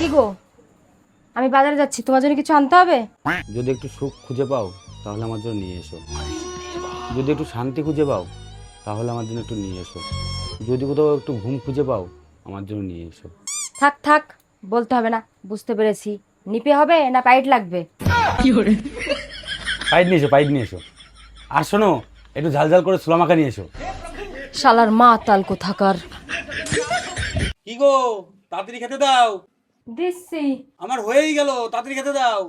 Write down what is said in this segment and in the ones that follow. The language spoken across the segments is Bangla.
কি গো, আমি বাজারে যাচ্ছি, তোমার জন্য কিছু আনতে হবে? যদি একটু সুখ খুঁজে পাও তাহলে আমার জন্য নিয়ে এসো। যদি একটু শান্তি খুঁজে পাও তাহলে আমার জন্য একটু নিয়ে এসো। যদি কোথাও একটু ঘুম খুঁজে পাও আমার জন্য নিয়ে এসো। থাক থাক, বলতে হবে না, বুঝতে পেরেছি। নিপে হবে না পাইট লাগবে? পাইট নিয়ে এসো, পাইট নিয়ে এসো। আর শোনো, একটু ঝাল ঝাল করে ছোলা মাখা নিয়ে এসো। শালার মা তাল কোথাকার। কি গো, তাড়াতাড়ি খেতে দাও। দিচ্ছি। আমার হয়েই গেল, তাড়াতাড়ি খেতে দাও।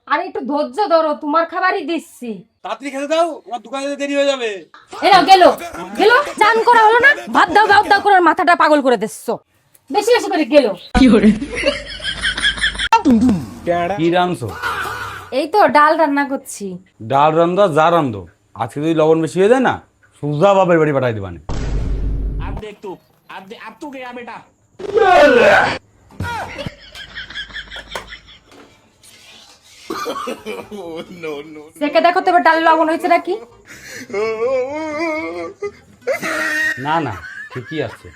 আরে একটু ধৈর্য ধরো, তোমার খাবারই দিচ্ছি। তাড়াতাড়ি খেতে দাও, আমার দোকানে যেতে দেরি হয়ে যাবে। এরা গেল গেল, চান করা হলো না, ভাত দাও করে মাথাটা পাগল করে দিচ্ছ। বেশি বেশি করে গেল। কি রাঁধছো? এই তো ডাল রান্না করছি। ডাল রান্ধো যা রান্ধো, আজকে যদি লবণ বেশি হয়ে যায় না, সুজা বাপের বাড়ি পাঠাই দিবানে। अब तू गया बेटा। সেকে দেখো তো এবার ডালে লবণ হয়েছে নাকি। না না, ঠিকই আছে।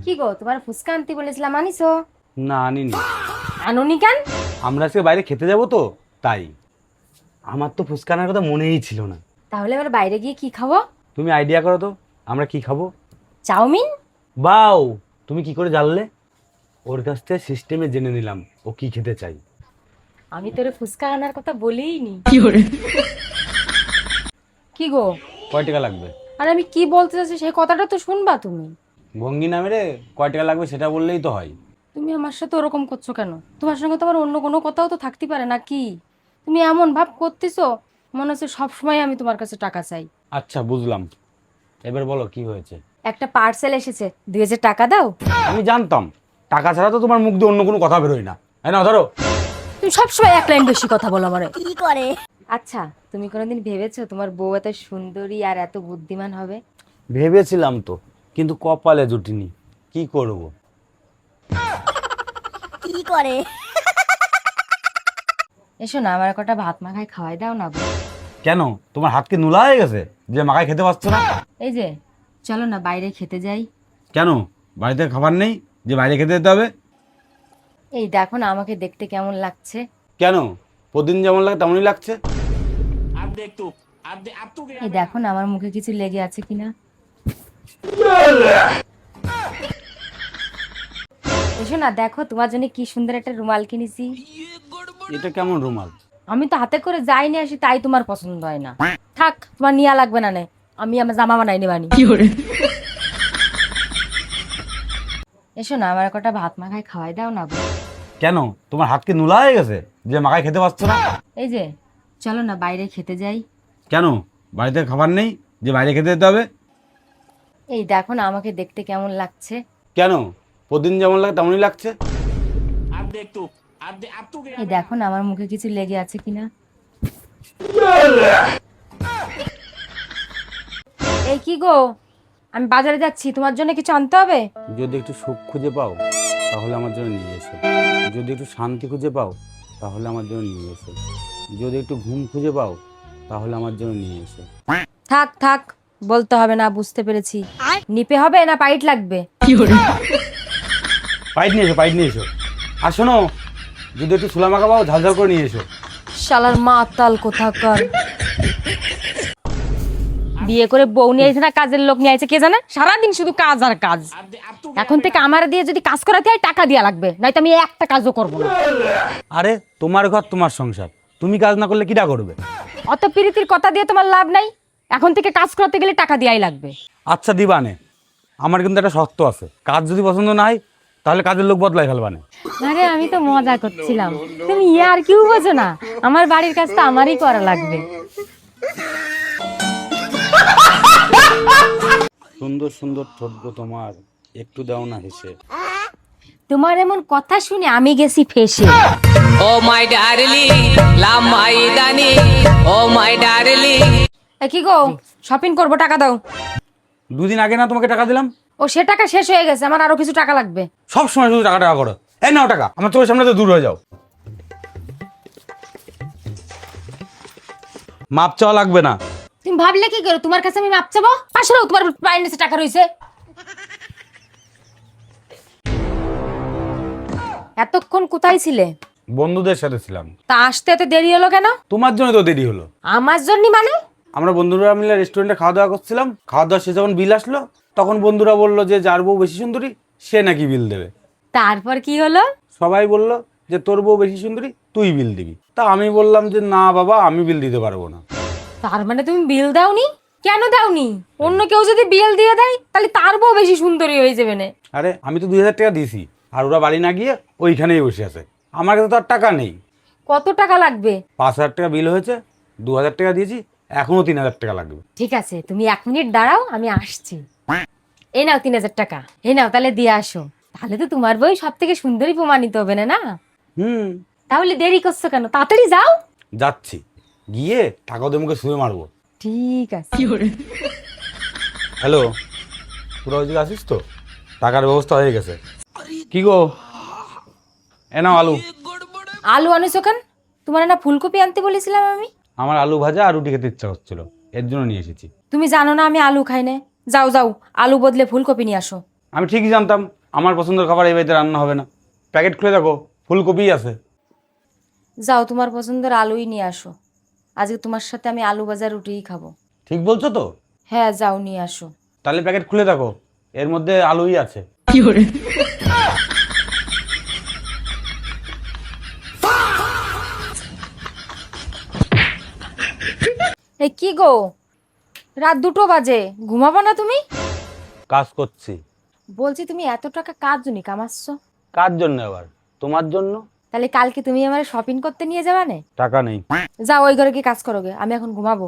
কি গো, তোমার ফুচকা আনতে বলেছিলাম, আনিছো? না আনিনি। আনুনি কেন? আমরা আজকে বাইরে খেতে যাব তো তাই। আমার তো ফুচকা আনার কথা মনেই ছিল না। তাহলে এবার বাইরে গিয়ে কি খাবো? তুমি আইডিয়া করো তো, আমরা কি খাবো? চাউমিন। বাও, তুমি কি করে জানলে? ওর কাছ থেকে সিস্টেমে জেনে নিলাম ও কি খেতে চাই। আমি তোরে ফুচকা আনার কথা বলেইনি। কি গো, কয় টাকা লাগবে? আর আমি কি বলতে চাচ্ছি সেই কথাটা তো শুনবা তুমি। ভঙ্গি নামে রে, কয় টাকা লাগবে সেটা বললেই তো হয়। তুমি আমার সাথে ওরকম করছো কেন? তোমার সঙ্গে তোমার অন্য কোনো কথাও তো থাকতে পারে না কি? তুমি এমন ভাব করতেছো মনে হচ্ছে সবসময় আমি তোমার কাছে টাকা চাই। আচ্ছা বুঝলাম, এবার বলো কি হয়েছে। একটা পার্সেল এসেছে, 2000 টাকা দাও। আমি জানতাম টাকা ছাড়া তো তোমার মুখ দিয়ে অন্য কোনো কথা বেরোয় না। হ্যাঁ না, ধরো। তুমি সবসময় এক লাইন বেশি কথা বলো আমারে। কি করে? আচ্ছা, তুমি কোনোদিন ভেবেছো তোমার বউ এত সুন্দরী আর এত বুদ্ধিমান হবে? ভেবেছিলাম তো, কিন্তু কপালে জুটিনি। কি করব? কি করে? এসো না, আমার কটা ভাত মাখায় খাওয়াই দাও না গো। কেন, তোমার হাত কি নুলা হয়ে গেছে যে মাখায় খেতে পারছো না? এই যে, চলো না বাইরে খেতে যাই। কেন, বাড়িতে খাবার নেই যে বাইরে খেতে যেতে হবে? এই দেখো না আমাকে দেখতে কেমন লাগছে। কেন, প্রতিদিন যেমন লাগে তেমনই লাগছে। अब देख तू अब तू गया। এই দেখো না আমার মুখে কিছু লেগে আছে কিনা। এসো না, দেখো তোমার জন্য কি সুন্দর একটা রুমাল কিনেছি। এটা কেমন রুমাল? আমি তো হাতে করে যাই নিয়ে আসি, তাই তোমার পছন্দ হয় না। থাক, তোমার নিয়া লাগবে না, নে আমি আমার জামা বানাই নেবানি। এসো না, আমার কটা ভাত মাখায় খাওয়াই দাও না গো। কেন, তোমার হাত কি নুলা হয়ে গেছে যে মাখায় খেতে পারছো না? এই যে, চলো না বাইরে খেতে যাই। কেন, বাড়িতে খাবার নেই যে বাইরে খেতে যেতে হবে? এই দেখো না আমাকে দেখতে কেমন লাগছে। কেন, প্রতিদিন যেমন লাগে তেমনই লাগছে। अब देख तू अब तू गया। এই দেখো না আমার মুখে কিছু লেগে আছে কিনা। এই কি গো, আমি বাজারে যাচ্ছি, তোমার জন্য কিছু আনতে হবে? যদি একটু সুখ খুঁজে পাও তাহলে আমার জন্য নিয়ে এসো। যদি একটু শান্তি খুঁজে পাও তাহলে আমার জন্য নিয়ে এসো। যদি একটু ঘুম খুঁজে পাও তাহলে আমার জন্য নিয়ে এসো। থাক থাক, বলতে হবে না, বুঝতে পেরেছি। নিপে হবে না পাইট লাগবে? পাইট নিয়ে এসো, পাইট নিয়ে এসো। আর শোনো, যদি একটু ছোলা মাখা পাও ঝাল ঝাল করে নিয়ে এসো। শালার মা তাল কোথাকার। বিয়ে করে বউ নিয়ে আইছে না কাজের লোক নিয়ে আইছে কে জানে, সারাদিন শুধু কাজ আর কাজ। अब तू এখন থেকে আমার দিয়ে যদি কাজ করাতে হয় টাকা দিয়া লাগবে, নয়তো আমি একটা কাজও করবো না। আরে তোমার ঘর তোমার সংসার, তুমি কাজ না করলে কিটা করবে? অত প্রীতির কথা দিয়ে তোমার লাভ নাই, এখন থেকে কাজ করতে গেলে টাকা দিয়াই লাগবে। আচ্ছা দিবানে, আমার কিন্তু একটা শর্ত আছে। কাজ যদি পছন্দ না হয় তাহলে কাজের লোক বদলাই ফেলবানে। আরে আমি তো মজা করছিলাম, তুমি আর কিউ বোঝো না, আমার বাড়ির কাজ তো আমারই করা লাগবে। সুন্দর সুন্দর ঠোঁট তোমার, একটু দাও না হেসে। তোমার এমন কথা শুনে আমি গেছি ফেসে। Oh my darling, la my dani, oh my darling. কি গো, শপিং করবো, টাকা দাও। দুদিন আগে না তোমাকে টাকা দিলাম? ও সে টাকা শেষ হয়ে গেছে, আমার আরো কিছু টাকা লাগবে। সব সময় শুধু টাকা টাকা করো। এই নাও টাকা, আমার চোখের সামনে তো দূর হয়ে যাও। মাপ চাওয়া লাগবে না। তুমি ভাবলে কি করো, তোমার কাছে আমি মাপ চাবো? আসলে তোমার পায়ের নিচে টাকা রয়েছে। এতক্ষণ কোথায় ছিলে? বন্ধুদের সাথে ছিলাম। তা আসতে এত দেরি হলো কেন? তোমার জন্য তো দেরি হলো। আমার জন্য মানে? আমরা বন্ধুরা মিলে রেস্টুরেন্টে খাওয়া দাওয়া করছিলাম, খাওয়া দাওয়া শেষে যখন বিল আসলো তখন বন্ধুরা বললো যে যার বউ বেশি সুন্দরী সে নাকি বিল দেবে। তারপর কি হলো? সবাই বললো যে তোর বউ বেশি সুন্দরী, তুই বিল দিবি। তা আমি বললাম যে না বাবা, আমি বিল দিতে পারবো না। তার মানে তুমি বিল দাওনি? কেন দাওনি? অন্য কেউ যদি বিল দিয়ে দেয় তাহলে তার বউ বেশি সুন্দরী হয়ে যাবে না? আরে আমি তো 2000 টাকা দিয়েছি, আর ওরা বাড়ি না গিয়ে ওইখানেই বসে আছে। আমার কাছে তো আর টাকা নেই। কত টাকা লাগবে? 5000 টাকা বিল হয়েছে, 2000 টাকা দিয়েছি, এখনো 3000 টাকা লাগবে। ঠিক আছে, তুমি 1 মিনিট দাঁড়াও, আমি আসছি। এই নাও 3000 টাকা, এই নাও, তাহলে দিয়ে আসো। তাহলে তো তোমার বই সব থেকে সুন্দরী প্রমাণিত হবে না? হুম, তাহলে দেরি করছো কেন? তাড়াতাড়ি যাও। যাচ্ছি, গিয়ে টাকা ওদের মুখে শুয়ে মারবো। ঠিক আছে। হ্যালো, তোরা ওইদিকে আসিস তো? টাকার ব্যবস্থা হয়ে গেছে। কি গো, এ নাও আলু। আলু আনিছো কেন? তোমার না ফুলকপি আনতে বলেছিলাম আমি? আমার আলু ভাজা আর রুটি খেতে ইচ্ছা হচ্ছিল, এর জন্য নিয়ে এসেছি। তুমি জানো না আমি আলু খাই না? যাও যাও, আলু বদলে ফুলকপি নিয়ে আসো। আমি ঠিকই জানতাম আমার পছন্দের খাবার এই বাড়িতে রান্না হবে না। প্যাকেট খুলে দেখো, ফুলকপিই আছে। যাও, তোমার পছন্দের আলুই নিয়ে আসো। আজকে তোমার সাথে আমি আলু ভাজা রুটিই খাবো। ঠিক বলছো তো? হ্যাঁ, যাও নিয়ে আসো। তাহলে প্যাকেট খুলে দেখো, এর মধ্যে আলুই আছে। এই কি গো, রাত 2টো বাজে, ঘুমাবো না তুমি? কাজ করছি। বলছি তুমি এত টাকা কার জন্য কামাচ্ছ? কার জন্য আবার? তোমার জন্য। তাহলে কালকে তুমি আমার শপিং করতে নিয়ে যাবা না? টাকা নেই। যাও ওই ঘরে গিয়ে কাজ করোগে, আমি এখন ঘুমাবো।